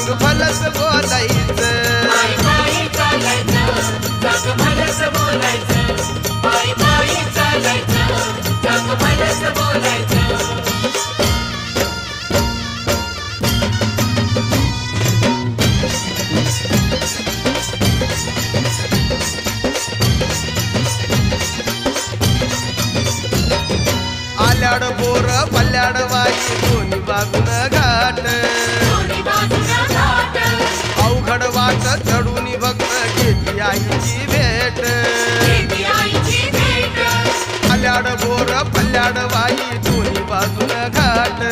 जग भलस बोलायचं पायी पायी चालायचं जग भलस बोलायचं पायी पायी चालायचं जग भलस बोलायचं आल्याड बोर पल्ल्याड वाई दोन्ही बाजून घाट दोन्ही बाजूला घाट अवघड वाट चढून भक्त घेती आईची भेट घेती आईची भेट आल्याड बोर पल्ल्याड वाई दोन्ही बाजून घाट